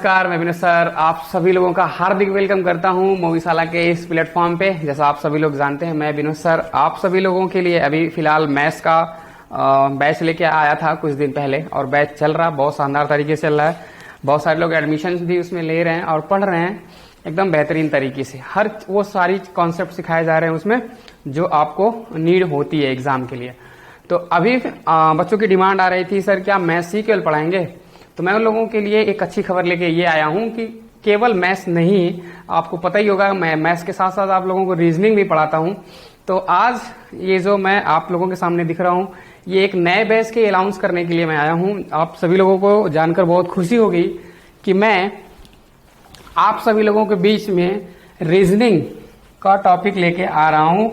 नमस्कार, मैं विनोद सर आप सभी लोगों का हार्दिक वेलकम करता हूं मूवीशाला के इस प्लेटफॉर्म पे। जैसा आप सभी लोग जानते हैं, मैं विनोद सर आप सभी लोगों के लिए अभी फिलहाल मैथ्स का बैच लेके आया था कुछ दिन पहले, और बैच चल रहा, बहुत शानदार तरीके से चल रहा है। बहुत सारे लोग एडमिशन भी उसमें ले रहे हैं और पढ़ रहे हैं एकदम बेहतरीन तरीके से। हर वो सारी कॉन्सेप्ट सिखाए जा रहे हैं उसमें जो आपको नीड होती है एग्जाम के लिए। तो अभी बच्चों की डिमांड आ रही थी, सर क्या मैथ्स ही केवल पढ़ाएंगे? तो मैं उन लोगों के लिए एक अच्छी खबर लेके ये आया हूं कि केवल मैथ्स नहीं, आपको पता ही होगा मैं मैथ्स के साथ साथ आप लोगों को रीजनिंग भी पढ़ाता हूं। तो आज ये जो मैं आप लोगों के सामने दिख रहा हूं, ये एक नए बैच के अनाउंस करने के लिए मैं आया हूं। आप सभी लोगों को जानकर बहुत खुशी होगी कि मैं आप सभी लोगों के बीच में रीजनिंग का टॉपिक लेके आ रहा हूं,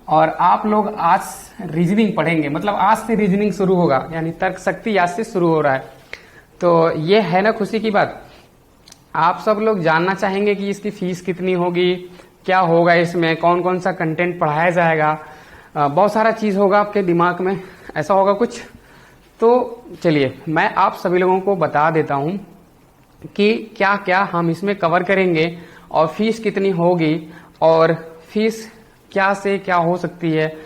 और आप लोग आज रीजनिंग पढ़ेंगे। मतलब आज से रीजनिंग शुरू होगा, यानी तर्क शक्ति आज से शुरू हो रहा है। तो ये है ना खुशी की बात। आप सब लोग जानना चाहेंगे कि इसकी फीस कितनी होगी, क्या होगा, इसमें कौन कौन सा कंटेंट पढ़ाया जाएगा। बहुत सारा चीज होगा आपके दिमाग में, ऐसा होगा कुछ। तो चलिए मैं आप सभी लोगों को बता देता हूं कि क्या क्या हम इसमें कवर करेंगे और फीस कितनी होगी और फीस क्या से क्या हो सकती है,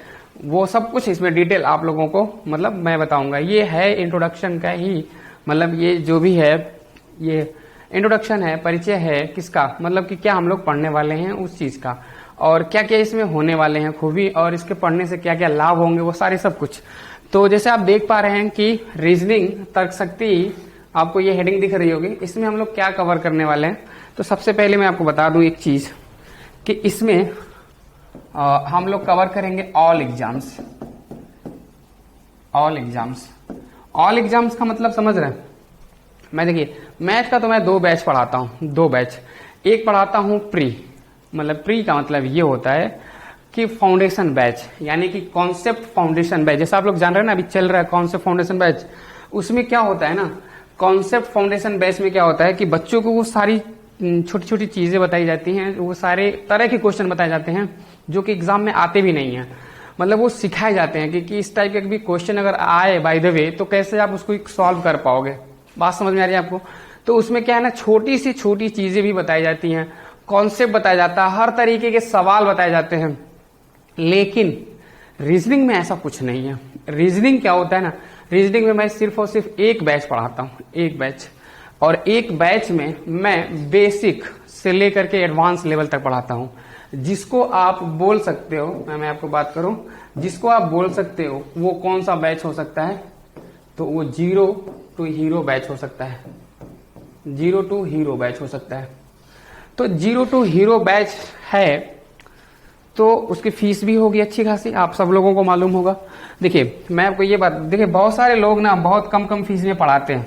वो सब कुछ इसमें डिटेल आप लोगों को मतलब मैं बताऊंगा। ये है इंट्रोडक्शन का ही, मतलब ये जो भी है ये इंट्रोडक्शन है, परिचय है किसका, मतलब कि क्या हम लोग पढ़ने वाले हैं उस चीज का, और क्या क्या इसमें होने वाले हैं खूबी, और इसके पढ़ने से क्या क्या लाभ होंगे, वो सारे सब कुछ। तो जैसे आप देख पा रहे हैं कि रीजनिंग तर्क शक्ति, आपको ये हेडिंग दिख रही होगी, इसमें हम लोग क्या कवर करने वाले हैं। तो सबसे पहले मैं आपको बता दूं एक चीज कि इसमें हम लोग कवर करेंगे all exams. All exams, all exams का मतलब समझ रहे हैं? मैं देखिए मैथ का तो मैं 2 बैच पढ़ाता हूं, 2 बैच। एक पढ़ाता हूं प्री, मतलब प्री का मतलब ये होता है कि फाउंडेशन बैच, यानी कि कॉन्सेप्ट फाउंडेशन बैच। जैसा आप लोग जान रहे हैं ना, अभी चल रहा है कॉन्सेप्ट फाउंडेशन बैच। उसमें क्या होता है ना, कॉन्सेप्ट फाउंडेशन बैच में क्या होता है कि बच्चों को वो सारी छोटी छोटी चीजें बताई जाती हैं, वो सारे तरह के क्वेश्चन बताए जाते हैं जो कि एग्जाम में आते भी नहीं है। मतलब वो सिखाए जाते हैं कि इस टाइप के भी क्वेश्चन अगर आए बाय द वे, तो कैसे आप उसको सॉल्व कर पाओगे। बात समझ में आ रही है आपको? तो उसमें क्या है ना, छोटी सी छोटी चीजें भी बताई जाती हैं, कॉन्सेप्ट बताया जाता है, हर तरीके के सवाल बताए जाते हैं। लेकिन रीजनिंग में ऐसा कुछ नहीं है। रीजनिंग क्या होता है ना, रीजनिंग में मैं सिर्फ और सिर्फ एक बैच पढ़ाता हूं, एक बैच। और एक बैच में मैं बेसिक से लेकर के एडवांस लेवल तक पढ़ाता हूं। जिसको आप बोल सकते हो, मैं आपको बात करूं, जिसको आप बोल सकते हो वो कौन सा बैच हो सकता है, तो वो 0 to हीरो बैच हो सकता है। 0 to हीरो बैच हो सकता है। तो 0 to हीरो बैच है तो उसकी फीस भी होगी अच्छी खासी, आप सब लोगों को मालूम होगा। देखिए मैं आपको ये बात, देखिए बहुत सारे लोग ना बहुत कम कम फीस में पढ़ाते हैं,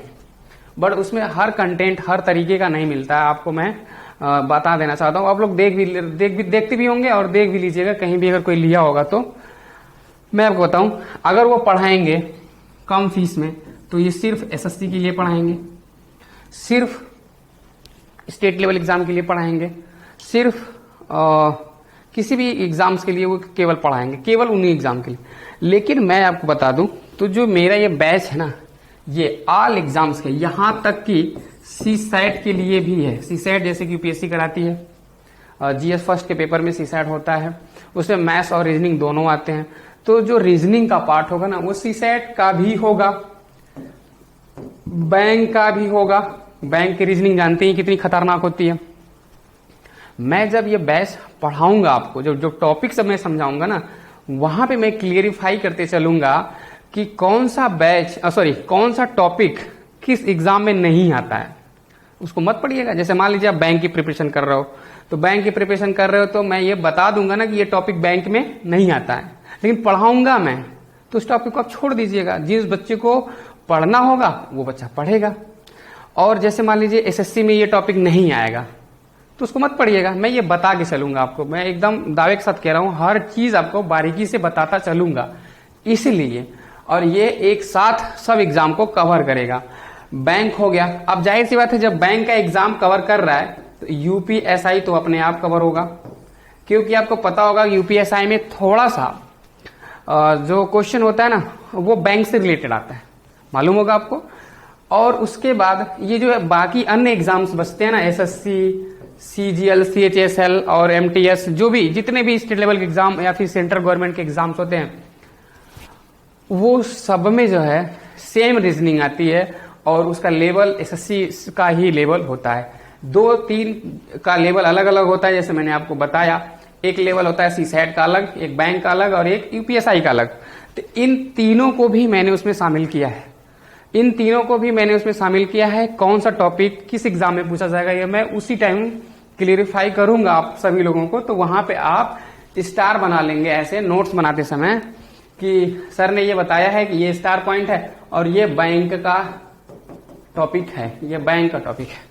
बट उसमें हर कंटेंट हर तरीके का नहीं मिलता है। आपको मैं बता देना चाहता हूं, आप लोग देखते भी होंगे और देख भी लीजिएगा, कहीं भी अगर कोई लिया होगा तो मैं आपको बताऊं, अगर वो पढ़ाएंगे कम फीस में तो ये सिर्फ एसएससी के लिए पढ़ाएंगे, सिर्फ स्टेट लेवल एग्जाम के लिए पढ़ाएंगे, सिर्फ किसी भी एग्जाम्स के लिए वो केवल पढ़ाएंगे, केवल उन्हीं एग्जाम के लिए। लेकिन मैं आपको बता दूं, तो जो मेरा ये बैच है ना, ये ऑल एग्जाम्स के, यहां तक कि सीसैट के लिए भी है। सीसैट जैसे कि यूपीएससी कराती है, जीएस फर्स्ट के पेपर में सीसैट होता है, उसमें मैथ्स और रीजनिंग दोनों आते हैं। तो जो रीजनिंग का पार्ट होगा ना, वो सीसैट का भी होगा, बैंक का भी होगा। बैंक की रीजनिंग जानते ही कितनी खतरनाक होती है। मैं जब ये बैच पढ़ाऊंगा आपको, जो टॉपिक सब मैं समझाऊंगा ना, वहां पे मैं क्लियरिफाई करते चलूंगा कि कौन सा बैच कौन सा टॉपिक किस एग्जाम में नहीं आता है, उसको मत पढ़िएगा। जैसे मान लीजिए आप बैंक की प्रिपरेशन कर रहे हो, तो बैंक की प्रिपरेशन कर रहे हो तो मैं ये बता दूंगा ना कि ये टॉपिक बैंक में नहीं आता है, लेकिन पढ़ाऊंगा मैं, तो उस टॉपिक को आप छोड़ दीजिएगा। जिस बच्चे को पढ़ना होगा वो बच्चा पढ़ेगा। और जैसे मान लीजिए एसएससी में ये टॉपिक नहीं आएगा तो उसको मत पढ़िएगा। मैं ये बता के चलूंगा आपको, मैं एकदम दावे के साथ कह रहा हूं, हर चीज आपको बारीकी से बताता चलूंगा इसलिए। और ये एक साथ सब एग्जाम को कवर करेगा। बैंक हो गया, अब जाहिर सी बात है जब बैंक का एग्जाम कवर कर रहा है तो यूपीएसआई तो अपने आप कवर होगा, क्योंकि आपको पता होगा यूपीएसआई में थोड़ा सा जो क्वेश्चन होता है ना, वो बैंक से रिलेटेड आता है, मालूम होगा आपको। और उसके बाद ये जो है बाकी अन्य एग्जाम्स बचते हैं ना, एसएससी, सीजीएल, सीएचएसएल और एमटीएस, जो भी जितने भी स्टेट लेवल के एग्जाम या फिर सेंट्रल गवर्नमेंट के एग्जाम्स होते हैं, वो सब में जो है सेम रीजनिंग आती है और उसका लेवल एसएससी का ही लेवल होता है। 2-3 का लेवल अलग अलग होता है, जैसे मैंने आपको बताया। एक लेवल होता है सीसैट का अलग, एक बैंक का अलग और एक यूपीएसआई का अलग। तो इन तीनों को भी मैंने उसमें शामिल किया है। इन तीनों को भी मैंने उसमें शामिल किया है। कौन सा टॉपिक किस एग्जाम में पूछा जाएगा ये मैं उसी टाइम क्लियरिफाई करूंगा आप सभी लोगों को। तो वहां पे आप स्टार बना लेंगे ऐसे नोट्स बनाते समय कि सर ने ये बताया है कि ये स्टार पॉइंट है और ये बैंक का टॉपिक है, ये बैंक का टॉपिक है।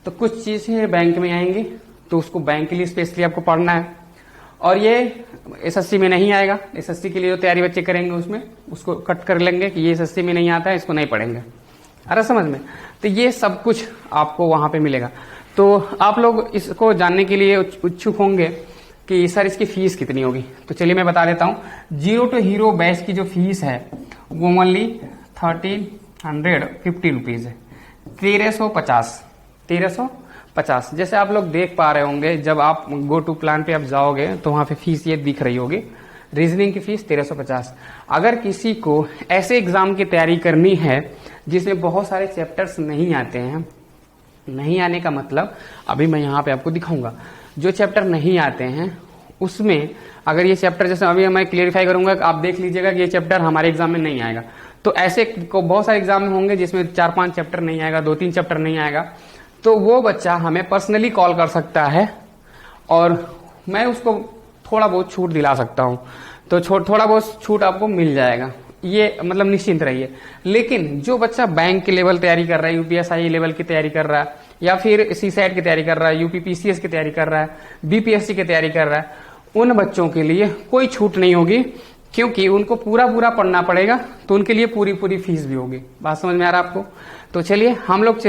तो कुछ चीजें बैंक में आएंगी तो उसको बैंक के लिए स्पेशली आपको पढ़ना है, और ये एसएससी में नहीं आएगा। एसएससी के लिए जो तैयारी बच्चे करेंगे उसमें उसको कट कर लेंगे कि ये एसएससी में नहीं आता है, इसको नहीं पढ़ेंगे। अरे समझ में? तो ये सब कुछ आपको वहां पे मिलेगा। तो आप लोग इसको जानने के लिए उत्सुक होंगे कि सर इसकी फीस कितनी होगी। तो चलिए मैं बता देता हूं। 0 to हीरो बैच की जो फीस है वो ओनली 1350 रुपीज है। 1350। जैसे आप लोग देख पा रहे होंगे, जब आप गो टू प्लान पे आप जाओगे तो वहां पे फीस ये दिख रही होगी। रीजनिंग की फीस 1350। अगर किसी को ऐसे एग्जाम की तैयारी करनी है जिसमें बहुत सारे चैप्टर्स नहीं आते हैं, नहीं आने का मतलब अभी मैं यहाँ पे आपको दिखाऊंगा। जो चैप्टर नहीं आते हैं उसमें अगर ये चैप्टर, जैसे अभी मैं क्लियरिफाई करूंगा, आप देख लीजिएगा कि ये चैप्टर हमारे एग्जाम में नहीं आएगा। तो ऐसे को बहुत सारे एग्जाम में होंगे जिसमें 4-5 चैप्टर नहीं आएगा, 2-3 चैप्टर नहीं आएगा। तो वो बच्चा हमें पर्सनली कॉल कर सकता है और मैं उसको थोड़ा बहुत छूट दिला सकता हूं। तो थोड़ा बहुत छूट आपको मिल जाएगा, ये मतलब निश्चिंत रहिए। लेकिन जो बच्चा बैंक की लेवल तैयारी कर रहा है, यूपीएसआई लेवल की तैयारी कर रहा है, या फिर सीसैट की तैयारी कर रहा है, यूपीपीसीएस की तैयारी कर रहा है, बीपीएससी की तैयारी कर रहा है, उन बच्चों के लिए कोई छूट नहीं होगी, क्योंकि उनको पूरा पढ़ना पड़ेगा। तो उनके लिए पूरी फीस भी होगी। बात समझ में आ रहा है आपको? तो चलिए हम लोग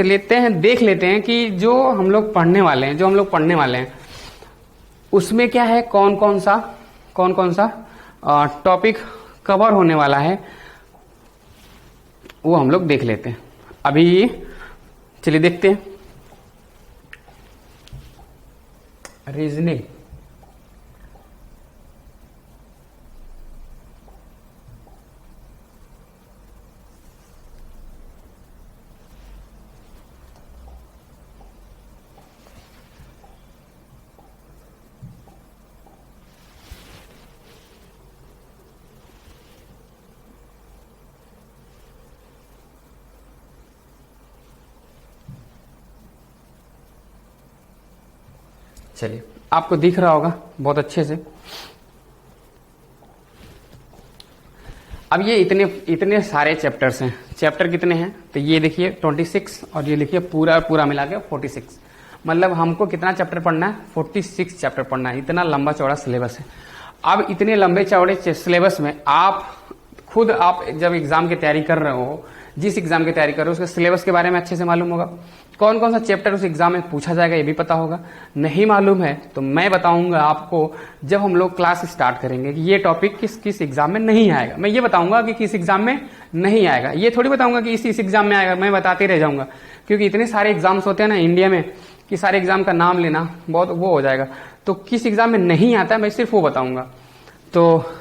देख लेते हैं कि जो हम लोग पढ़ने वाले हैं उसमें क्या है, कौन कौन सा टॉपिक कवर होने वाला है, वो हम लोग देख लेते हैं। अभी चलिए देखते हैं। रीजनिंग, चलिए आपको दिख रहा होगा बहुत अच्छे से। अब ये इतने सारे चैप्टर्स हैं। चैप्टर कितने हैं तो ये देखिए 26 और ये लिखिए पूरा मिला के 46। मतलब हमको कितना चैप्टर पढ़ना है? 46 चैप्टर पढ़ना है। इतना लंबा चौड़ा सिलेबस है। अब इतने लंबे चौड़े सिलेबस में आप जब एग्जाम की तैयारी कर रहे हो, जिस एग्जाम की तैयारी कर रहे हो उसके सिलेबस के बारे में अच्छे से मालूम होगा। कौन कौन सा चैप्टर उस एग्जाम में पूछा जाएगा ये भी पता होगा। नहीं मालूम है तो मैं बताऊंगा आपको जब हम लोग क्लास स्टार्ट करेंगे कि ये टॉपिक किस एग्जाम में नहीं आएगा। मैं ये बताऊंगा कि किस एग्जाम में नहीं आएगा, ये थोड़ी बताऊंगा कि इस एग्जाम में आएगा। मैं बताते रह जाऊंगा, क्योंकि इतने सारे एग्जाम्स होते हैं ना इंडिया में कि सारे एग्जाम का नाम लेना बहुत वो हो जाएगा। तो किस एग्जाम में नहीं आता है मैं सिर्फ वो बताऊंगा। तो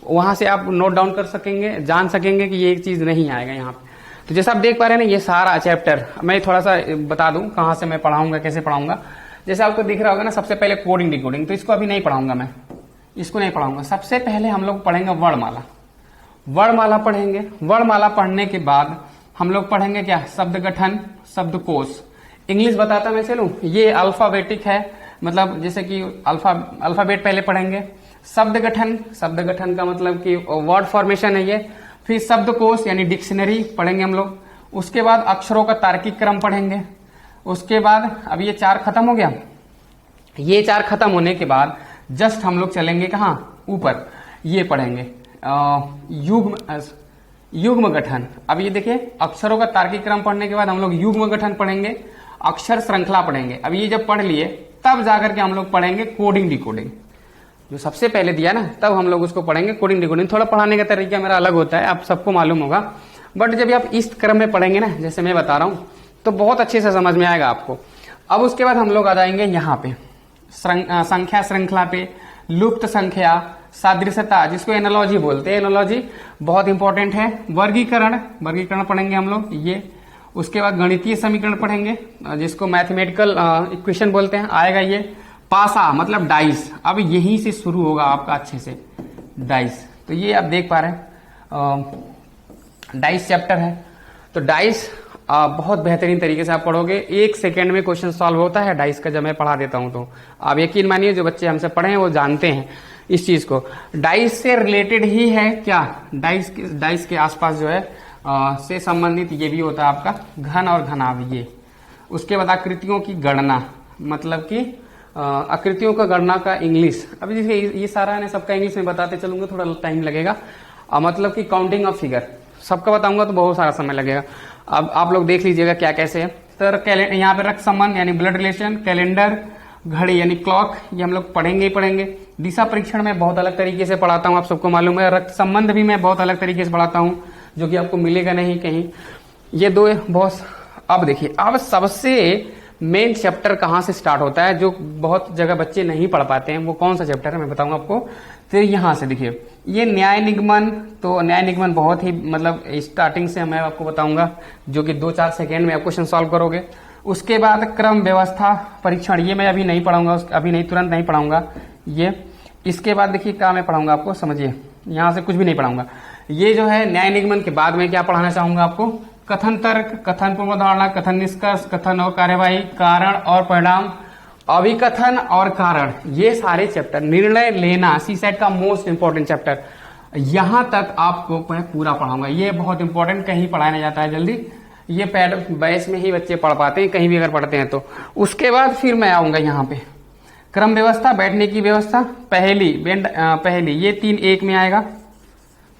वहां से आप नोट डाउन कर सकेंगे, जान सकेंगे कि ये एक चीज नहीं आएगा यहाँ पे। तो जैसा आप देख पा रहे हैं ना, ये सारा चैप्टर मैं थोड़ा सा बता दूं कहां से मैं पढ़ाऊंगा, कैसे पढ़ाऊंगा। जैसे आपको दिख रहा होगा ना, सबसे पहले कोडिंग डिकोडिंग, तो इसको अभी नहीं पढ़ाऊंगा मैं, इसको नहीं पढ़ाऊंगा। सबसे पहले हम लोग पढ़ेंगे वर्णमाला पढ़ेंगे। वर्णमाला पढ़ने के बाद हम लोग पढ़ेंगे क्या? शब्द गठन, शब्दकोश। इंग्लिश बताता मैं चलूं, ये अल्फाबेटिक है, मतलब जैसे कि अल्फाबेट पहले पढ़ेंगे। शब्द गठन का मतलब कि वर्ड फॉर्मेशन है ये। फिर शब्दकोश यानी डिक्शनरी पढ़ेंगे हम लोग। उसके बाद अक्षरों का तार्किक क्रम पढ़ेंगे। उसके बाद अब ये 4 खत्म हो गया। ये 4 खत्म होने के बाद जस्ट हम लोग चलेंगे कहाँ? ऊपर ये पढ़ेंगे युग्म गठन। अब ये देखिए, अक्षरों का तार्किक क्रम पढ़ने के बाद हम लोग युग्म गठन पढ़ेंगे, अक्षर श्रृंखला पढ़ेंगे। अब ये जब पढ़ लिए तब जाकर के हम लोग पढ़ेंगे कोडिंग डिकोडिंग, जो सबसे पहले दिया ना, तब हम लोग उसको पढ़ेंगे कोडिंग डिकोडिंग। थोड़ा पढ़ाने का तरीका मेरा अलग होता है, आप सबको मालूम होगा। बट जब आप इस क्रम में पढ़ेंगे ना, जैसे मैं बता रहा हूं, तो बहुत अच्छे से समझ में आएगा आपको। अब उसके बाद हम लोग आ जाएंगे यहाँ पे संख्या श्रृंखला पे, लुप्त संख्या, सादृश्यता, जिसको एनालॉजी बोलते हैं। एनालॉजी बहुत इंपॉर्टेंट है। वर्गीकरण पढ़ेंगे हम लोग ये। उसके बाद गणितीय समीकरण पढ़ेंगे, जिसको मैथमेटिकल इक्वेशन बोलते हैं, आएगा ये। पासा मतलब डाइस, अब यहीं से शुरू होगा आपका अच्छे से डाइस। तो ये आप देख पा रहे हैं डाइस चैप्टर है। तो डाइस बहुत बेहतरीन तरीके से आप पढ़ोगे, 1 सेकेंड में क्वेश्चन सॉल्व होता है डाइस का, जब मैं पढ़ा देता हूं तो आप यकीन मानिए जो बच्चे हमसे पढ़े हैं वो जानते हैं इस चीज को। डाइस से रिलेटेड ही है क्या, डाइस के आसपास जो है से संबंधित ये भी होता है आपका घन और घनाभ ये। उसके बाद आकृतियों की गणना, मतलब कि आकृतियों का गणना का इंग्लिश, अभी ये सारा है सबका इंग्लिश में बताते चलूंगा, थोड़ा टाइम लगेगा। मतलब कि काउंटिंग ऑफ फिगर सबका बताऊंगा तो बहुत सारा समय लगेगा। अब आप लोग देख लीजिएगा क्या कैसे है। तो यहाँ पे रक्त संबंध यानी ब्लड रिलेशन, कैलेंडर, घड़ी यानी क्लॉक, ये हम लोग पढ़ेंगे ही पढ़ेंगे। दिशा परीक्षण में बहुत अलग तरीके से पढ़ाता हूँ, आप सबको मालूम है। रक्त संबंध भी मैं बहुत अलग तरीके से पढ़ाता हूँ, जो कि आपको मिलेगा नहीं कहीं। ये दो बहुत। अब देखिए, अब सबसे मेन चैप्टर कहाँ से स्टार्ट होता है, जो बहुत जगह बच्चे नहीं पढ़ पाते हैं, वो कौन सा चैप्टर है मैं बताऊंगा आपको। तो यहां से देखिए, ये न्याय निगमन। तो न्याय निगमन बहुत ही मतलब स्टार्टिंग से मैं आपको बताऊंगा, जो कि 2-4 सेकेंड में आप क्वेश्चन सॉल्व करोगे। उसके बाद क्रम व्यवस्था परीक्षण, ये मैं अभी नहीं पढ़ाऊंगा, अभी नहीं, तुरंत नहीं पढ़ाऊंगा ये। इसके बाद देखिए क्या मैं पढ़ाऊंगा आपको, समझिए, यहां से कुछ भी नहीं पढ़ाऊंगा। ये जो है न्याय निगमन के बाद में क्या पढ़ाना चाहूंगा आपको, कथन तर्क, कथन पूर्वधारणा, कथन निष्कर्ष, कथन और कार्यवाही, कारण और परिणाम, अभिकथन और कारण, ये सारे चैप्टर। निर्णय लेना, सीसेट का मोस्ट इंपोर्टेंट चैप्टर, यहां तक आपको मैं पूरा पढ़ाऊंगा। ये बहुत इंपॉर्टेंट, कहीं पढ़ाया नहीं जाता है जल्दी, ये बैच में ही बच्चे पढ़ पाते हैं, कहीं भी अगर पढ़ते हैं तो। उसके बाद फिर मैं आऊंगा यहाँ पे क्रम व्यवस्था, बैठने की व्यवस्था, पहली ये 3-1 में आएगा।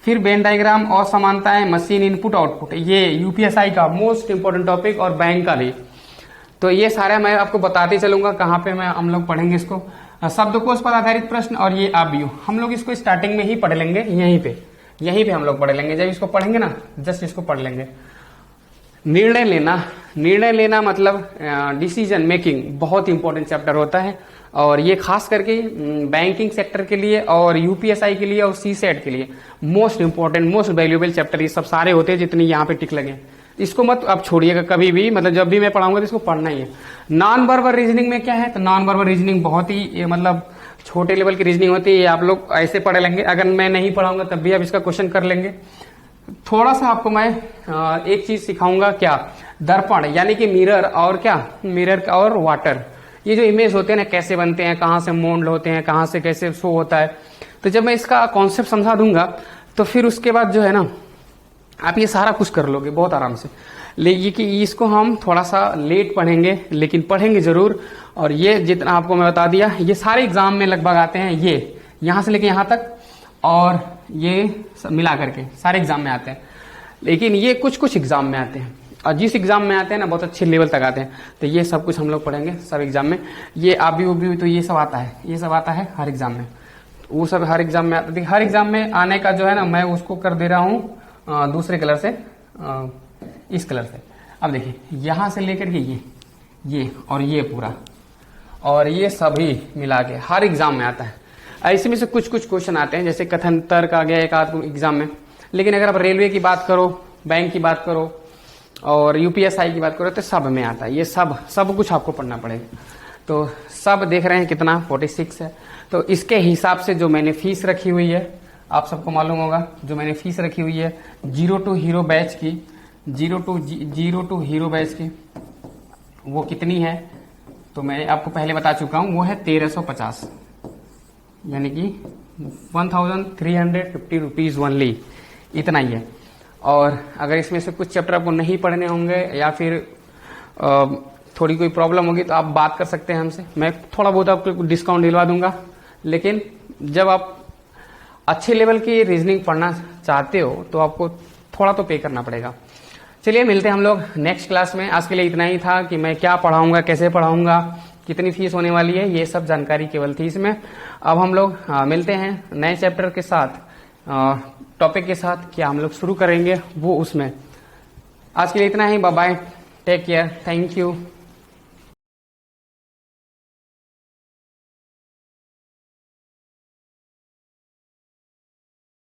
फिर वेन डायग्राम और समानताएं, मशीन इनपुट आउटपुट, ये यूपीएसआई का मोस्ट इंपोर्टेंट टॉपिक और बैंक का भी। तो ये सारा मैं आपको बताते चलूंगा कहाँ पे मैं हम लोग पढ़ेंगे इसको। शब्दकोश पर आधारित प्रश्न और ये आबयू, हम लोग इसको स्टार्टिंग में ही पढ़ लेंगे, यहीं पे हम लोग पढ़ लेंगे। जब इसको पढ़ेंगे ना, जस्ट इसको पढ़ लेंगे। निर्णय लेना मतलब डिसीजन मेकिंग, बहुत इंपॉर्टेंट चैप्टर होता है। और ये खास करके बैंकिंग सेक्टर के लिए और यूपीएसआई के लिए और सीसेट के लिए most important, most valuable chapter ये सब सारे होते हैं जितने यहाँ पे टिक लगे। इसको मत आप छोड़िएगा कभी भी, मतलब जब भी मैं पढ़ाऊंगा तो इसको पढ़ना ही है। नॉन वर्बल रीजनिंग में क्या है, तो नॉन वर्बल रीजनिंग बहुत ही मतलब छोटे लेवल की रीजनिंग होती है, आप लोग ऐसे पढ़ लेंगे। अगर मैं नहीं पढ़ाऊंगा तब भी आप इसका क्वेश्चन कर लेंगे। थोड़ा सा आपको मैं एक चीज सिखाऊंगा, क्या, दर्पण यानी कि मिरर, और क्या, मिरर और वाटर, ये जो इमेज होते हैं ना कैसे बनते हैं, कहाँ से मोल्ड होते हैं, कहाँ से कैसे शो होता है। तो जब मैं इसका कॉन्सेप्ट समझा दूंगा तो फिर उसके बाद जो है ना आप ये सारा कुछ कर लोगे बहुत आराम से। लेकिन कि इसको हम थोड़ा सा लेट पढ़ेंगे, लेकिन पढ़ेंगे जरूर। और ये जितना आपको मैं बता दिया, ये सारे एग्जाम में लगभग आते हैं, ये यहां से लेके यहां तक, और ये मिला करके सारे एग्जाम में आते हैं। लेकिन ये कुछ एग्जाम में आते हैं, और जिस एग्जाम में आते हैं ना बहुत अच्छे लेवल तक आते हैं। तो ये सब कुछ हम लोग पढ़ेंगे सब एग्जाम में। ये आबी तो ये सब आता है, ये सब आता है हर एग्जाम में, वो सब हर एग्जाम में आता है। हर एग्जाम में आने का जो है ना, मैं उसको कर दे रहा हूँ दूसरे कलर से, इस कलर से। अब देखिए, यहां से लेकर के ये और ये पूरा, और ये सभी मिला के हर एग्जाम में आता है। ऐसे में से कुछ क्वेश्चन आते हैं, जैसे कथन तर्क आ गया एक आध एग्जाम में। लेकिन अगर आप रेलवे की बात करो, बैंक की बात करो और यूपीएसआई की बात करो तो सब में आता है। ये सब कुछ आपको पढ़ना पड़ेगा। तो सब देख रहे हैं कितना 46 है। तो इसके हिसाब से जो मैंने फीस रखी हुई है, आप सबको मालूम होगा, जो मैंने फीस रखी हुई है 0 to हीरो बैच की, 0 to हीरो बैच की, वो कितनी है तो मैं आपको पहले बता चुका हूं, वो है 1350, यानी कि 1350 रुपीज ओनली, इतना ही है। और अगर इसमें से कुछ चैप्टर आपको नहीं पढ़ने होंगे या फिर थोड़ी कोई प्रॉब्लम होगी तो आप बात कर सकते हैं हमसे, मैं थोड़ा बहुत आपको डिस्काउंट दिलवा दूंगा। लेकिन जब आप अच्छे लेवल की रीजनिंग पढ़ना चाहते हो तो आपको थोड़ा तो पे करना पड़ेगा। चलिए मिलते हैं हम लोग नेक्स्ट क्लास में। आज के लिए इतना ही था कि मैं क्या पढ़ाऊंगा, कैसे पढ़ाऊंगा, कितनी फीस होने वाली है, ये सब जानकारी केवल थी इसमें। अब हम लोग मिलते हैं नए चैप्टर के साथ टॉपिक के साथ क्या हम लोग शुरू करेंगे वो उसमें। आज के लिए इतना ही, bye bye, take care, thank you.